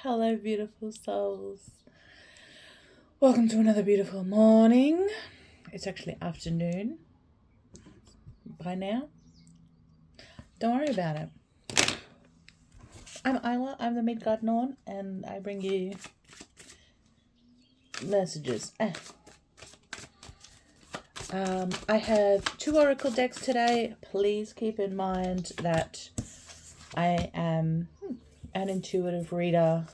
Hello, beautiful souls. Welcome to another beautiful morning. It's actually afternoon by now. Don't worry about it. I'm Isla, I'm the Themidgardnorn, and I bring you messages. I have 2 oracle decks today. Please keep in mind that I am an intuitive reader,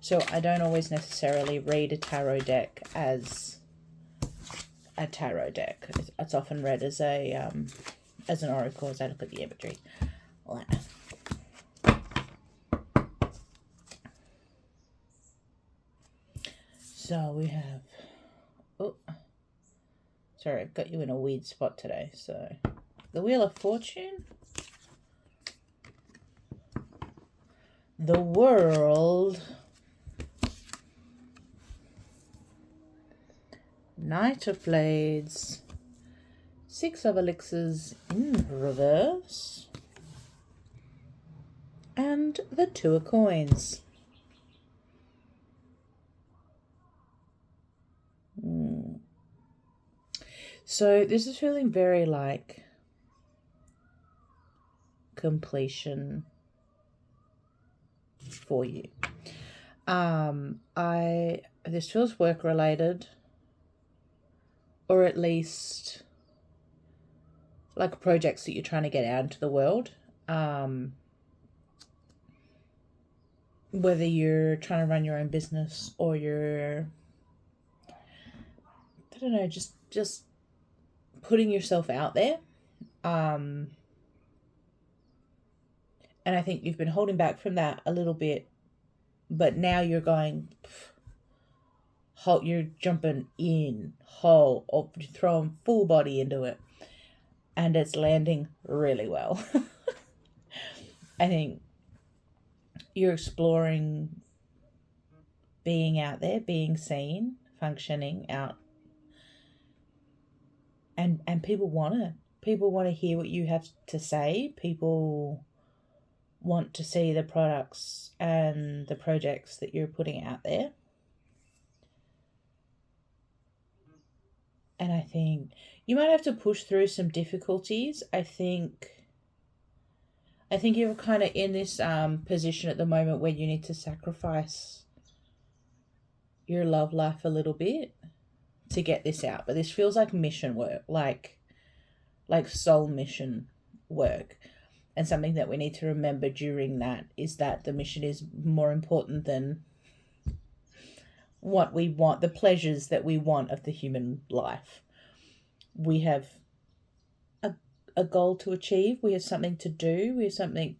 so I don't always necessarily read a tarot deck as a tarot deck. It's often read as an oracle as I look at the imagery. So we have, sorry, I've got you in a weird spot today. So the Wheel of Fortune, the World, Knight of Blades, 6 of Elixirs in reverse, and the 2 of Coins. So this is feeling very like completion for you. This feels work related, or at least like projects that you're trying to get out into the world. Whether you're trying to run your own business or you're, I don't know, just putting yourself out there. And I think you've been holding back from that a little bit, but now you're going, you're jumping in whole, or throwing full body into it, and it's landing really well. I think you're exploring being out there, being seen, functioning out, and people want it. People want to hear what you have to say. People want to see the products and the projects that you're putting out there. And I think you might have to push through some difficulties. I think you're kind of in this position at the moment where you need to sacrifice your love life a little bit to get this out. But this feels like mission work, like soul mission work. And something that we need to remember during that is that the mission is more important than what we want, the pleasures that we want of the human life. We have a goal to achieve. We have something to do. We have something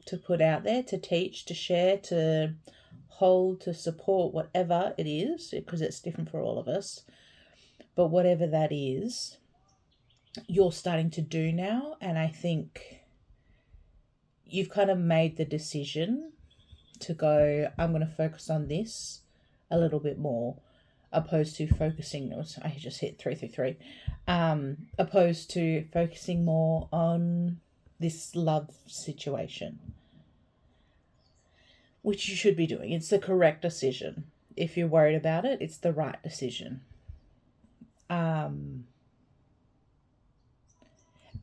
to put out there, to teach, to share, to hold, to support, whatever it is, because it's different for all of us. But whatever that is, you're starting to do now. And I think you've kind of made the decision to go, I'm going to focus on this a little bit more, opposed to focusing, I just hit 333, opposed to focusing more on this love situation, which you should be doing. It's the correct decision. If you're worried about it, it's the right decision.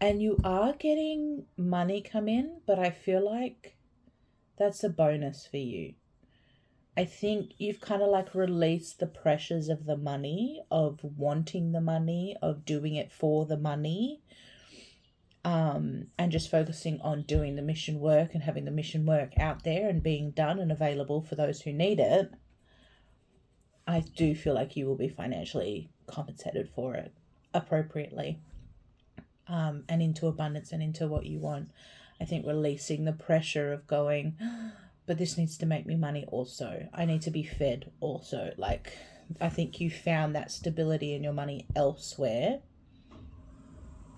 And you are getting money come in, but I feel like that's a bonus for you. I think you've kind of like released the pressures of the money, of wanting the money, of doing it for the money, and just focusing on doing the mission work and having the mission work out there and being done and available for those who need it. I do feel like you will be financially compensated for it appropriately, and into abundance and into what you want. I think releasing the pressure of going, but this needs to make me money also. I need to be fed also. Like, I think you found that stability in your money elsewhere,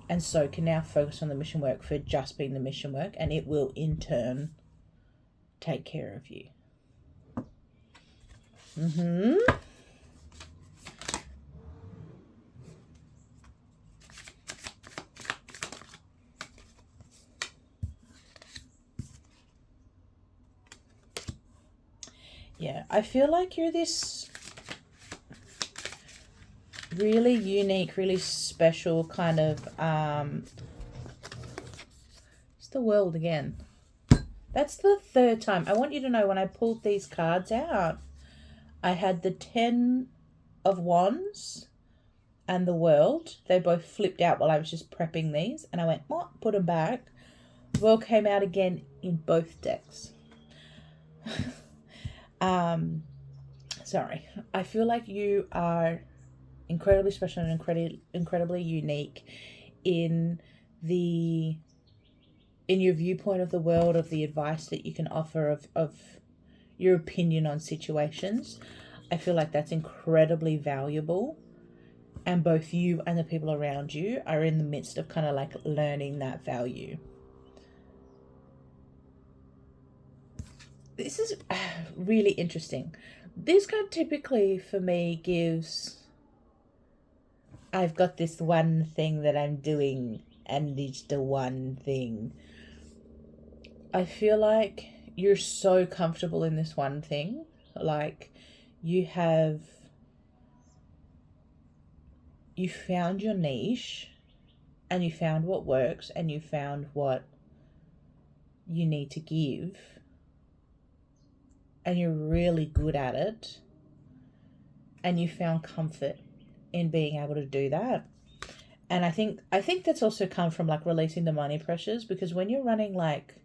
and so can now focus on the mission work for just being the mission work, and it will in turn take care of you. Yeah, I feel like you're this really unique, really special kind of, it's the world again. That's the third time. I want you to know when I pulled these cards out, I had the 10 of Wands and the World. They both flipped out while I was just prepping these, and I went, what? Put them back. The World came out again in both decks. Sorry. I feel like you are incredibly special and incredibly unique in your viewpoint of the world, of the advice that you can offer, of your opinion on situations. I feel like that's incredibly valuable, and both you and the people around you are in the midst of kind of like learning that value. This is really interesting. This card typically for me gives, I've got this one thing that I'm doing and it's the one thing. I feel like you're so comfortable in this one thing. Like you found your niche, and you found what works, and you found what you need to give, and you're really good at it, and you found comfort in being able to do that. And I think that's also come from like releasing the money pressures, because when you're running like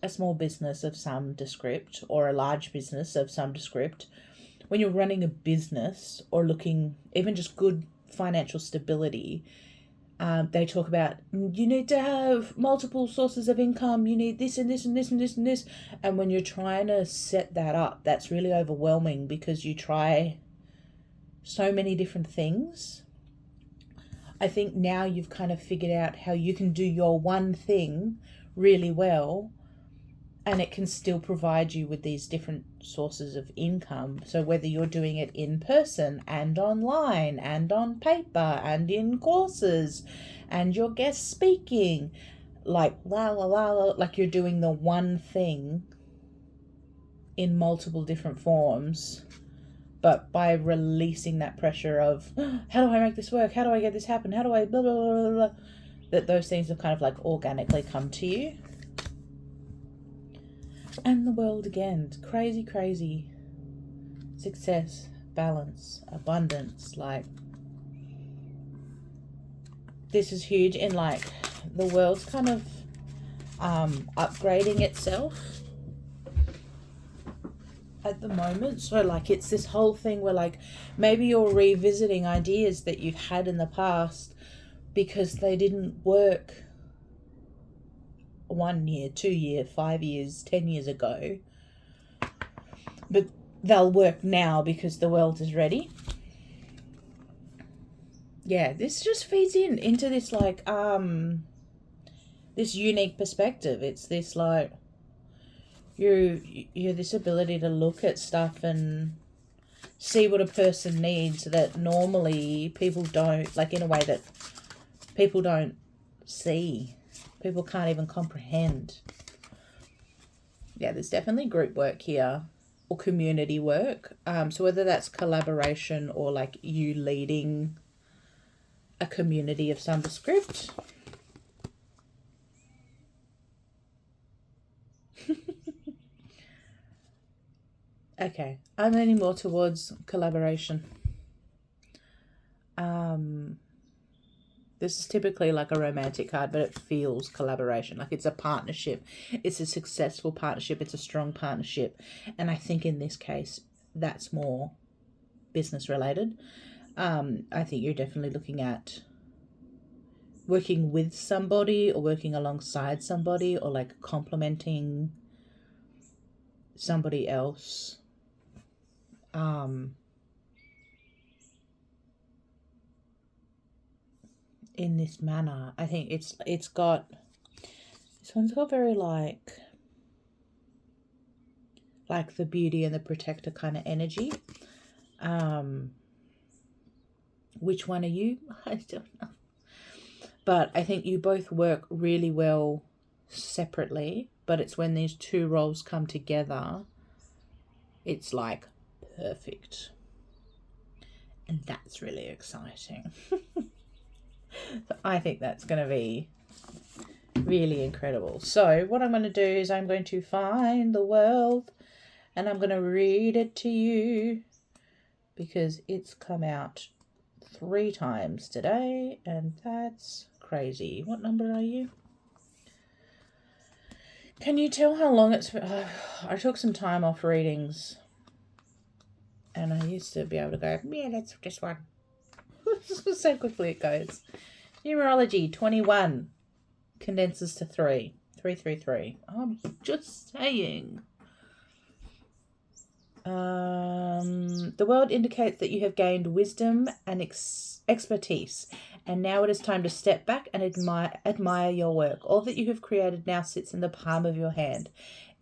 a small business of some descript or a large business of some descript, when you're running a business or looking even just good financial stability, they talk about you need to have multiple sources of income, you need this and this and this and this and this. And when you're trying to set that up, that's really overwhelming because you try so many different things. I think now you've kind of figured out how you can do your one thing really well, and it can still provide you with these different sources of income. So whether you're doing it in person and online and on paper and in courses and you're guest speaking, like like you're doing the one thing in multiple different forms, but by releasing that pressure of how do I make this work? How do I get this happen? How do I blah, blah, blah, blah, that those things have kind of like organically come to you. And the World again, crazy, crazy success, balance, abundance. Like this is huge in like the world's kind of upgrading itself at the moment. So like it's this whole thing where like maybe you're revisiting ideas that you've had in the past because they didn't work 1 year, 2 year, 5 years, 10 years ago, but they'll work now because the world is ready. Yeah, this just feeds into this like this unique perspective. It's this like you're this ability to look at stuff and see what a person needs that normally people don't, like in a way that people don't see. People can't even comprehend. Yeah, there's definitely group work here or community work. So whether that's collaboration or like you leading a community of some script. Okay, I'm leaning more towards collaboration. This is typically like a romantic card, but it feels collaboration. Like it's a partnership. It's a successful partnership. It's a strong partnership. And I think in this case, that's more business related. I think you're definitely looking at working with somebody or working alongside somebody or like complementing somebody else. In this manner. I think it's got, this one's got very like the beauty and the protector kind of energy. Which one are you? I don't know. But I think you both work really well separately, but it's when these two roles come together, It's like perfect. And that's really exciting. So I think that's going to be really incredible. So what I'm going to do is I'm going to find the world and I'm going to read it to you because it's come out 3 times today and that's crazy. What number are you? Can you tell how long it's been? I took some time off readings and I used to be able to go, yeah, that's just one. So quickly it goes. Numerology 21 condenses to 3. 333. I'm just saying. The world indicates that you have gained wisdom and expertise, and now it is time to step back and admire your work. All that you have created now sits in the palm of your hand.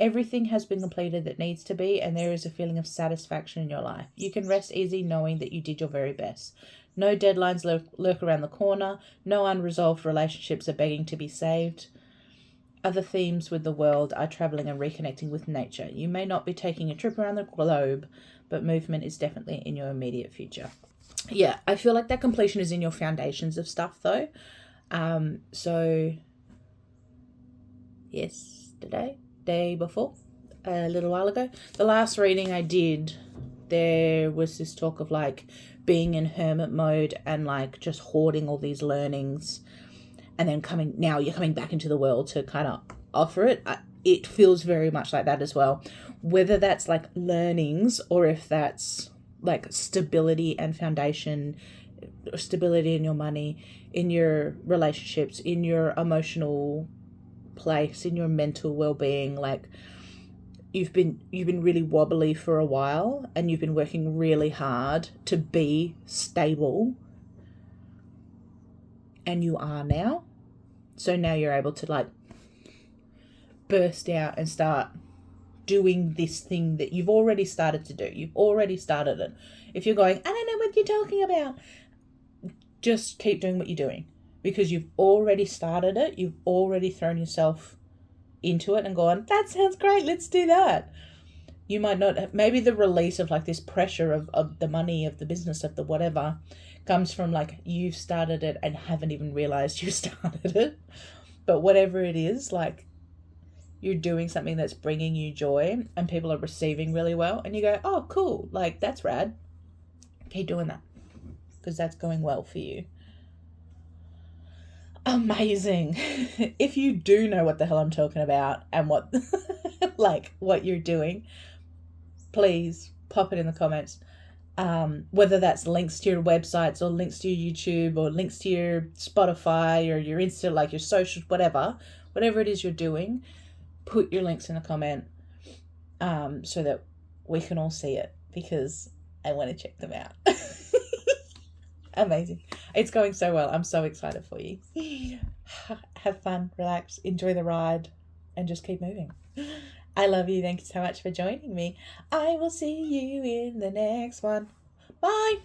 Everything has been completed that needs to be, and there is a feeling of satisfaction in your life. You can rest easy knowing that you did your very best. No deadlines lurk around the corner. No unresolved relationships are begging to be saved. Other themes with the world are traveling and reconnecting with nature. You may not be taking a trip around the globe, but movement is definitely in your immediate future. Yeah, I feel like that completion is in your foundations of stuff though. So yesterday, day before, a little while ago, the last reading I did, there was this talk of like being in hermit mode and like just hoarding all these learnings. And then you're coming back into the world to kind of offer it. It feels very much like that as well. Whether that's like learnings or if that's like stability and foundation, stability in your money, in your relationships, in your emotional place, in your mental well-being. Like you've been really wobbly for a while and you've been working really hard to be stable. And you are now. So now you're able to like burst out and start doing this thing that you've already started to do. You've already started it. If you're going, I don't know what you're talking about, just keep doing what you're doing because you've already started it. You've already thrown yourself into it and gone, that sounds great. Let's do that. You might not, maybe the release of like this pressure of the money, of the business, of the whatever comes from like you've started it and haven't even realized you started it. But whatever it is, like you're doing something that's bringing you joy and people are receiving really well and you go, oh, cool. Like that's rad. Keep doing that because that's going well for you. Amazing. If you do know what the hell I'm talking about and what like what you're doing, please pop it in the comments. Whether that's links to your websites or links to your YouTube or links to your Spotify or your Insta, like your social, whatever it is you're doing, put your links in the comment so that we can all see it because I want to check them out. Amazing. It's going so well. I'm so excited for you. Have fun, relax, enjoy the ride, and just keep moving. I love you. Thank you so much for joining me. I will see you in the next one. Bye.